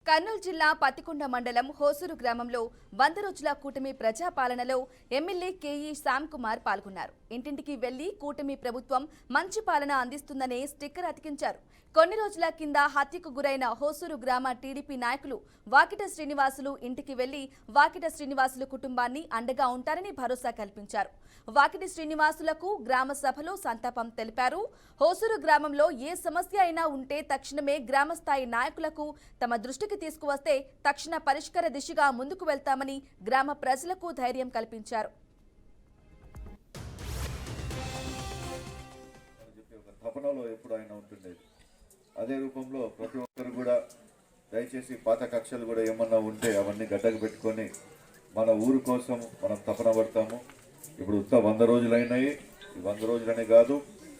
కర్నూలు జిల్లా పత్తికొండ మండలం హోసూరు గ్రామంలో 100 రోజుల కూటమి ప్రజాపాలనలో ఎమ్మెల్యే కేఈ శ్యామ్ కుమార్ పాల్గొన్నారు. ఇంటింటికి వెళ్లి కూటమి ప్రభుత్వం మంచి పాలన అందిస్తుందనే స్టిక్కర్ అతికించారు. కొన్ని రోజుల కింద హత్యకు గురైన హోసూరు గ్రామ టీడీపీ నాయకులు వాకిట శ్రీనివాసులు ఇంటికి వెళ్లి వాకిట శ్రీనివాసులు కుటుంబాన్ని అండగా ఉంటారని భరోసా కల్పించారు. వాకిటి శ్రీనివాసులకు గ్రామ సభలో సంతాపం తెలిపారు. హోసూరు గ్రామంలో ఏ సమస్య అయినా ఉంటే తక్షణమే గ్రామ స్థాయి నాయకులకు తమ దృష్టికి తీసుకువస్తే తక్షణ పరిష్కార దిశగా ముందుకు వెళ్తామని గ్రామ ప్రజలకు ధైర్యం కల్పించారు. అదే రూపంలో ప్రతి ఒక్కరు కూడా దయచేసి పాత కక్షలు కూడా ఏమన్నా ఉంటే అవన్నీ గడ్డకు పెట్టుకొని మన ఊరు కోసం మనం తపన పడతాము. ఇప్పుడు 100 రోజులైనాయి. 100 రోజులనే కాదు,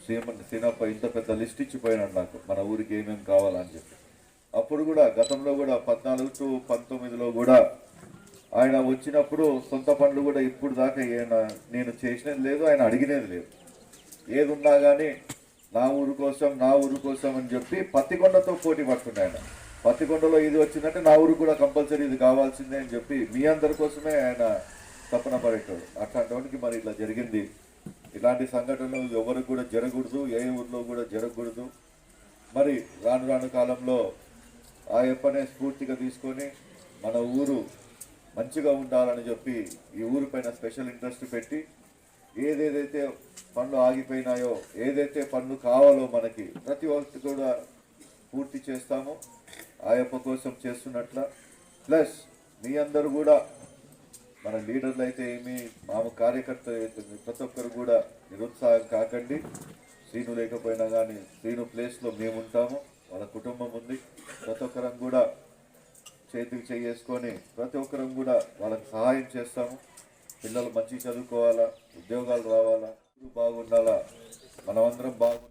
సీనప్ప ఇంత పెద్ద లిస్ట్ ఇచ్చిపోయినాడు నాకు మన ఊరికి ఏమేమి కావాలని చెప్పి. అప్పుడు కూడా గతంలో కూడా 14 to 19లో కూడా ఆయన వచ్చినప్పుడు సొంత పనులు కూడా ఇప్పుడు దాకా నేను చేసినది లేదు, ఆయన అడిగినది లేదు. ఏది ఉన్నా కానీ నా ఊరు కోసం అని చెప్పి పత్తికొండతో పోటీ పడుతున్నాయి. ఆయన పత్తికొండలో ఇది వచ్చిందంటే నా ఊరు కూడా కంపల్సరీ ఇది కావాల్సిందే అని చెప్పి మీ అందరి కోసమే ఆయన తపన పడేటాడు. అట్లాంటి మరి ఇట్లా జరిగింది. ఇలాంటి సంఘటనలు ఎవరికి కూడా జరగకూడదు, ఏ ఊర్లో కూడా జరగకూడదు. మరి రాను కాలంలో ఆ యప్పనే స్ఫూర్తిగా తీసుకొని మన ఊరు మంచిగా ఉండాలని చెప్పి ఈ ఊరు పైన స్పెషల్ ఇంట్రెస్ట్ పెట్టి ఏదేదైతే పనులు ఆగిపోయినాయో, ఏదైతే పనులు కావాలో మనకి ప్రతి ఒక్కటి కూడా పూర్తి చేస్తాము. ఆయప్ప కోసం చేస్తున్నట్ల ప్లస్ మీ అందరూ కూడా మన లీడర్లు అయితే ఏమి, మా కార్యకర్త ప్రతి ఒక్కరు కూడా నిరుత్సాహం కాకండి. శ్రీను లేకపోయినా కానీ శ్రీను ప్లేస్లో మేము ఉంటాము, వాళ్ళ కుటుంబం ఉంది. ప్రతి ఒక్కరం కూడా చేతికి చేసుకొని ప్రతి ఒక్కరం కూడా వాళ్ళకి సహాయం చేస్తాము. పిల్లలు మంచిగా చదువుకోవాలా, ఉద్యోగాలు రావాలా, బాగుండాలా, మనమందరం బాగుండాలి.